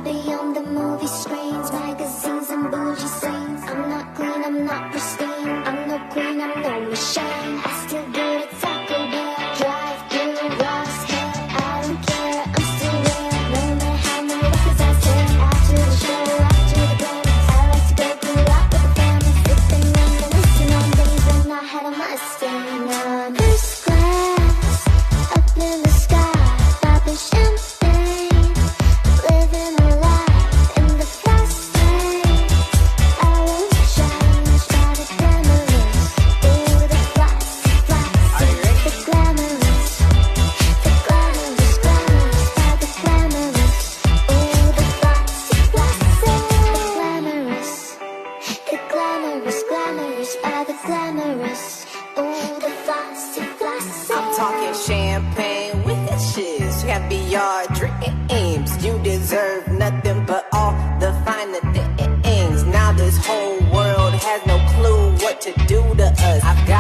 be on the movie screens, magazines and bougie scenes. I'm not clean, I'm not pristine, I'm no queen, I'm no machine. I still get it Taco Bell, drive through Ross Hill. I don't care, I'm still real, no matter how many records I sell. After the show, after the band, I like to go through out with the family, sipping and reminiscing on days when I had a Mustang. I'm first class, up in the sky, popping champagne, living a life in the fast lane. I won't change by the glamorous, ooh, the flashy, the glamorous, glamorous by the glamorous, ooh, the flashy, the glamorous, glamorous by the glamorous, ooh, the flashy. I'm talking champagne wishes, caviar dreams. You deserve nothing but all the finer things. Now this whole world has no clue what to do to us. I've got